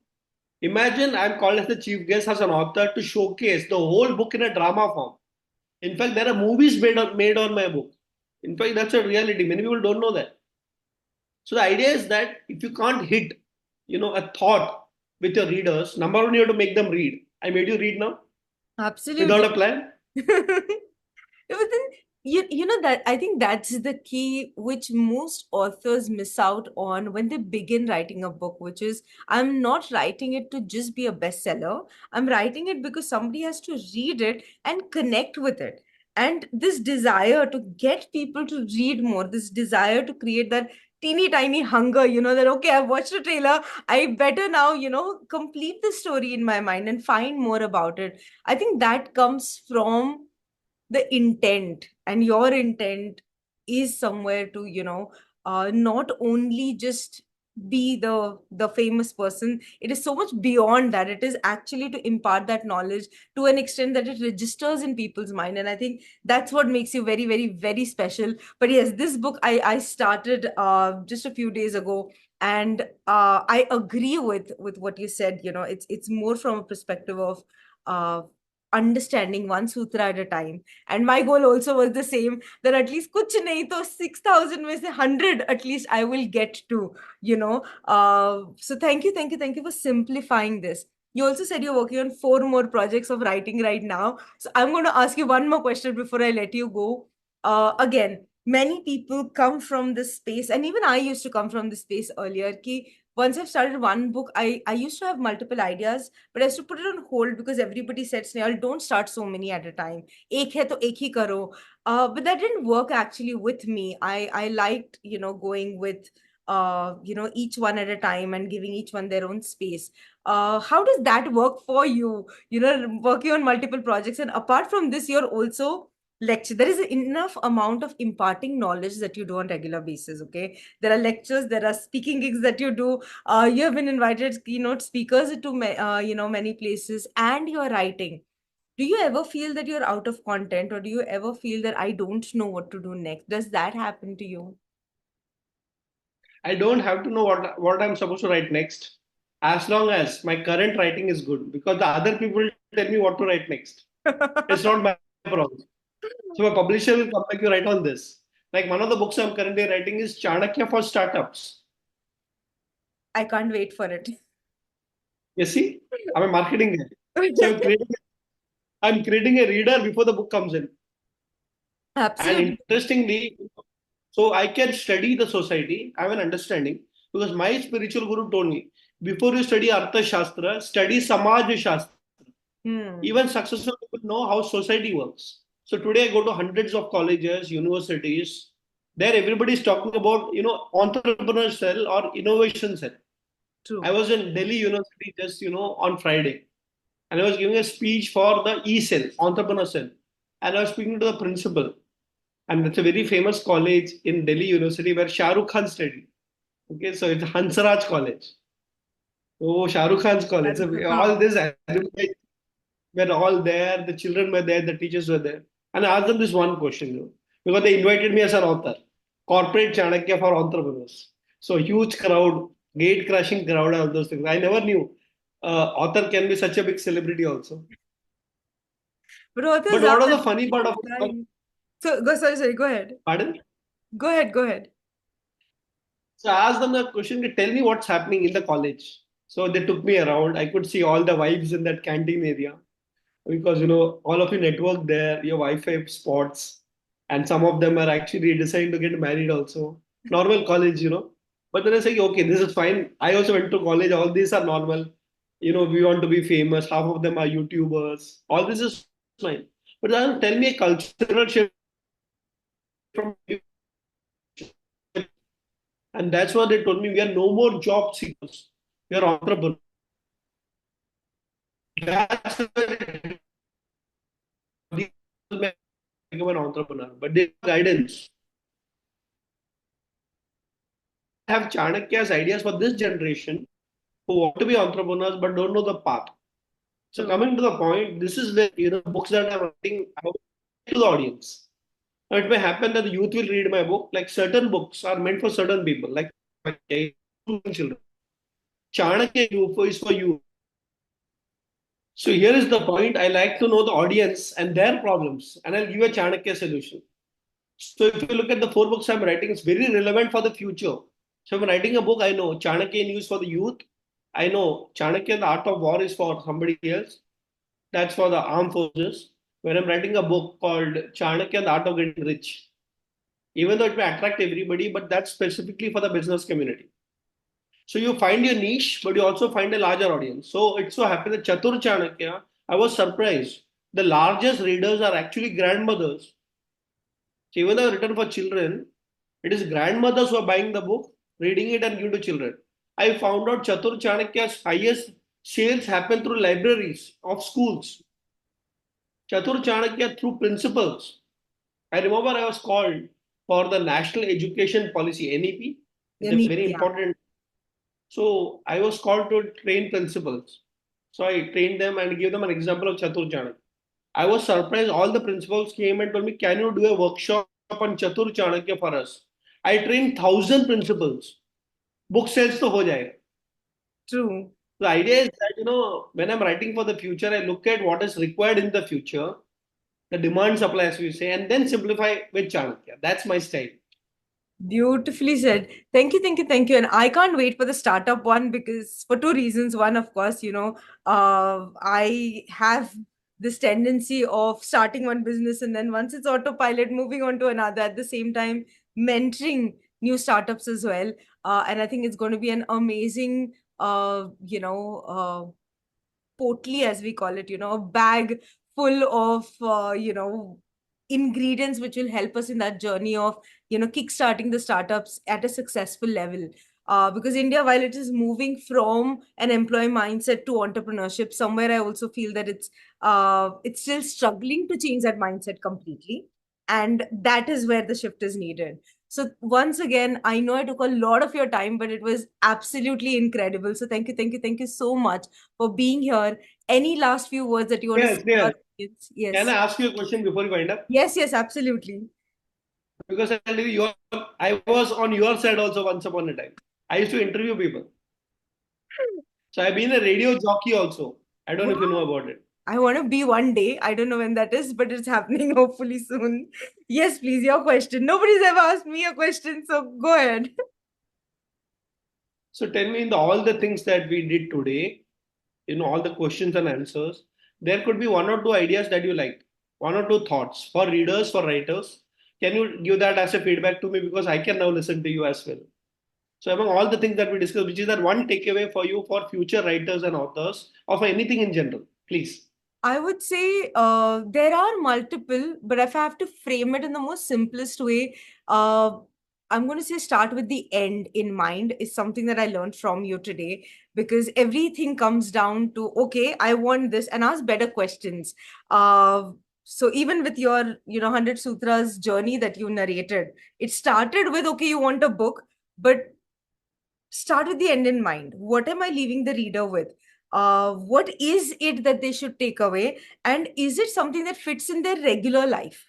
Imagine I'm called as the chief guest as an author to showcase the whole book in a drama form. In fact, there are movies made on my book. In fact, that's a reality. Many people don't know that. So the idea is that if you can't hit, a thought with your readers, number one, you have to make them read. I made you read now Absolutely. without a plan. But then you know that I think that's the key which most authors miss out on when they begin writing a book, which is I'm not writing it to just be a bestseller. I'm writing it because somebody has to read it and connect with it. And this desire to get people to read more, this desire to create that teeny tiny hunger, that okay, I've watched a trailer, I better now, complete the story in my mind and find more about it. I think that comes from the intent, and your intent is somewhere to not only just be the famous person. It is so much beyond that. It is actually to impart that knowledge to an extent that it registers in people's mind, and I think that's what makes you very, very, very special. But yes, this book I started just a few days ago, and I agree with what you said. It's more from a perspective of uh understanding one sutra at a time. And my goal also was the same, that at least kuch nahi to 6,000 mein se 100 at least I will get to, so thank you for simplifying this. You also said you're working on 4 more projects of writing right now, so I'm going to ask you one more question before I let you go. Again, many people come from this space, and even I used to come from this space earlier, ki once I've started one book, I used to have multiple ideas, but I used to put it on hold because everybody said, Snehal, don't start so many at a time. Ek hai to ek hi karo. But that didn't work actually with me. I liked, going with each one at a time and giving each one their own space. How does that work for you? Working on multiple projects, and apart from this, you're also lecture. There is enough amount of imparting knowledge that you do on regular basis. Okay, there are lectures, there are speaking gigs that you do. You have been invited as keynote speakers to many places, and you're writing. Do you ever feel that you're out of content, or do you ever feel that I don't know what to do next? Does that happen to you? I don't have to know what I'm supposed to write next, as long as my current writing is good. Because the other people tell me what to write next. It's not my problem. So my publisher will come back, you write on this. Like one of the books I'm currently writing is Chanakya for startups. I can't wait for it. You see, I'm a marketing guy. So I'm creating a reader before the book comes in. And Absolutely. interestingly, so I can study the society, I have an understanding, because my spiritual guru told me, before you study Artha Shastra, study Samaj Shastra. Hmm. Even successful people know how society works. So today I go to hundreds of colleges, universities. There everybody is talking about, entrepreneur cell or innovation cell. I True. was in Delhi University just, on Friday. And I was giving a speech for the E cell, entrepreneur cell. And I was speaking to the principal. And it's a very famous college in Delhi University where Shah Rukh Khan studied. Okay, so it's Hansraj College. Oh, Shah Rukh Khan's college. So all Huh. this alumni were all there, the children were there, the teachers were there. And I asked them this one question, because they invited me as an author, corporate Chanakya for entrepreneurs. So huge crowd, gate crashing crowd, all those things. I never knew author can be such a big celebrity also. But authors But are what was at the the funny part same of it? time. So go, sorry, go ahead. Pardon? Go ahead, go ahead. So I asked them the question, tell me what's happening in the college. So they took me around. I could see all the vibes in that canteen area because all of you network there, your Wi-Fi spots, and some of them are actually deciding to get married also. Normal college. But then I say, okay, this is fine. I also went to college. All these are normal. We want to be famous. Half of them are YouTubers. All this is fine. But then tell me a cultural shift from, and that's what they told me. We are no more job seekers. We are entrepreneurs. That's where they become an entrepreneur. But they have guidance. Have Chanakya's ideas for this generation who want to be entrepreneurs but don't know the path. So True. coming to the point, this is where books that I'm writing out to the audience. Now it may happen that the youth will read my book. Like certain books are meant for certain people, like children. Chanakya is for you. So here is the point. I like to know the audience and their problems, and I'll give you a Chanakya solution. So if you look at the four books I'm writing, it's very relevant for the future. So if I'm writing a book, I know Chanakya news for the youth. I know Chanakya, the art of war is for somebody else. That's for the armed forces. When I'm writing a book called Chanakya, the art of getting rich, even though it may attract everybody, but that's specifically for the business community. So you find your niche, but you also find a larger audience. So it so happened that Chatur Chanakya, I was surprised. The largest readers are actually grandmothers. So even though written for children, it is grandmothers who are buying the book, reading it, and giving to children. I found out Chatur Chanakya's highest sales happen through libraries of schools. Chatur Chanakya through principals. I remember I was called for the National Education Policy (NEP). It's a very Yeah. important. So I was called to train principals. So I trained them and gave them an example of Chatur Chanakya. I was surprised. All the principals came and told me, "Can you do a workshop on Chatur Chanakya for us?" I trained 1,000 principals. Book sales to ho jayega. True. The idea is that when I'm writing for the future, I look at what is required in the future, the demand supply, as we say, and then simplify with Chanakya. That's my style. Beautifully said. Thank you, thank you, thank you. And I can't wait for the startup one because for two reasons. One, of course, I have this tendency of starting one business and then once it's autopilot, moving on to another at the same time, mentoring new startups as well. And I think it's going to be an amazing, potly, as we call it, a bag full of ingredients which will help us in that journey of kickstarting the startups at a successful level. Because India, while it is moving from an employee mindset to entrepreneurship, somewhere I also feel that it's still struggling to change that mindset completely, and that is where the shift is needed. So once again, I know I took a lot of your time, but it was absolutely incredible. So thank you, thank you, thank you so much for being here. Any last few words that you want to say Yes, to our yes. audience? Can I Yes. ask you a question before we wind up? Yes, yes, absolutely. Because I was on your side also once upon a time. I used to interview people. So I've been a radio jockey also. I don't know if you know Wow. about it. I want to be one day. I don't know when that is, but it's happening hopefully soon. Yes, please, your question. Nobody's ever asked me a question, so go ahead. So tell me, in all the things that we did today, all the questions and answers, there could be one or two ideas that you liked, one or two thoughts for readers, for writers. Can you give that as a feedback to me? Because I can now listen to you as well. So among all the things that we discussed, which is that one takeaway for you for future writers and authors or for anything in general, please. I would say there are multiple, but if I have to frame it in the most simplest way, uh, I'm going to say start with the end in mind is something that I learned from you today, because everything comes down to, okay, I want this, and ask better questions. So even with your, 100 Sutras journey that you narrated, it started with, okay, you want a book, but start with the end in mind. What am I leaving the reader with? What is it that they should take away? And is it something that fits in their regular life?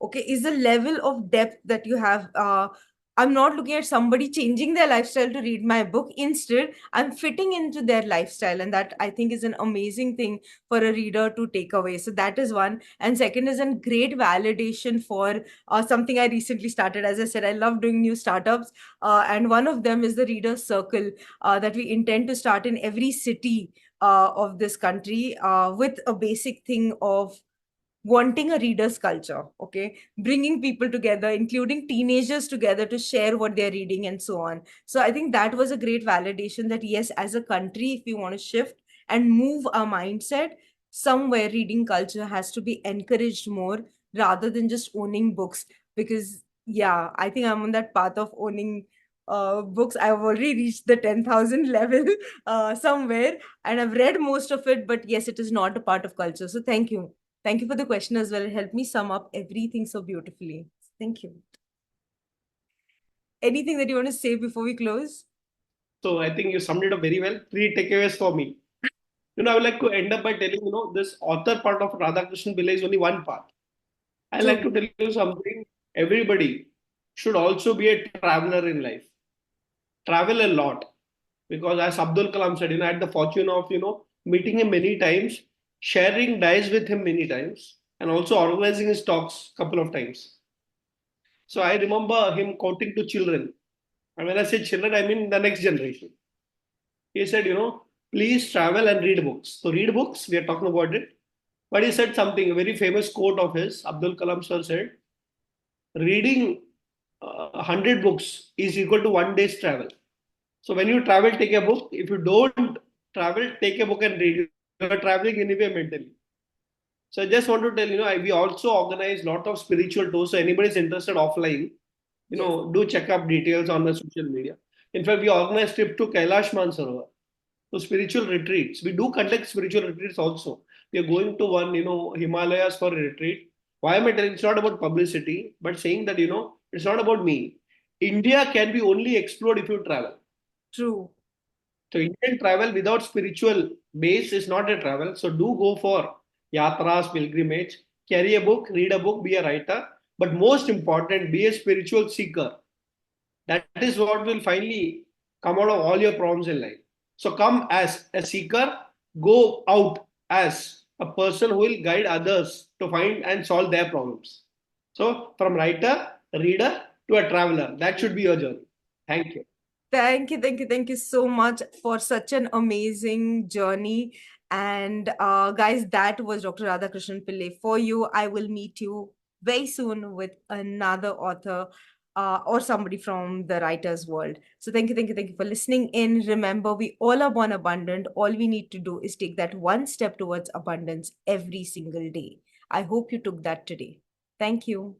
Okay, is the level of depth that you have, I'm not looking at somebody changing their lifestyle to read my book. Instead, I'm fitting into their lifestyle, and that I think is an amazing thing for a reader to take away. So that is one. And second is a great validation for something I recently started. As I said, I love doing new startups, and one of them is the reader circle that we intend to start in every city of this country, with a basic thing of wanting a reader's culture. Okay, bringing people together, including teenagers together, to share what they're reading and so on. So I think that was a great validation that yes, as a country, if we want to shift and move our mindset, somewhere reading culture has to be encouraged more rather than just owning books. Because yeah, I think I'm on that path of owning books. I've already reached the 10,000 level somewhere, and I've read most of it, but yes, it is not a part of culture. So thank you. Thank you for the question as well. It helped me sum up everything so beautifully. Thank you. Anything that you want to say before we close? So I think you summed it up very well. Three takeaways for me. I would like to end up by telling, this author part of Radhakrishnan Pillai is only one part. I like True. to tell you something. Everybody should also be a traveler in life. Travel a lot. Because as Abdul Kalam said, I had the fortune of, meeting him many times. sharing dice with him many times, and also organizing his talks couple of times. So I remember him quoting to children. And when I say children, I mean the next generation. He said, please travel and read books. So read books, we are talking about it. But he said something, a very famous quote of his, Abdul Kalam sir said, reading 100 books is equal to 1 day's travel. So when you travel, take a book. If you don't travel, take a book and read. You are traveling anyway mentally. So I just want to tell we also organize a lot of spiritual tours. So anybody is interested offline, Yes. do check up details on the social media. In fact, we organize trip to Kailash Mansarovar. So spiritual retreats. We do conduct spiritual retreats also. We are going to one, Himalayas for a retreat. Why am I telling? It's not about publicity, but saying that it's not about me. India can be only explored if you travel. True. So Indian travel without spiritual base is not a travel. So do go for yatras, pilgrimage, carry a book, read a book, be a writer. But most important, be a spiritual seeker. That is what will finally come out of all your problems in life. So come as a seeker, go out as a person who will guide others to find and solve their problems. So from writer, reader to a traveler, that should be your journey. Thank you. Thank you so much for such an amazing journey. And guys, that was Dr. Radhakrishnan Pillai for you. I will meet you very soon with another author or somebody from the writer's world. So thank you for listening in. Remember, we all are born abundant. All we need to do is take that one step towards abundance every single day. I hope you took that today. Thank you.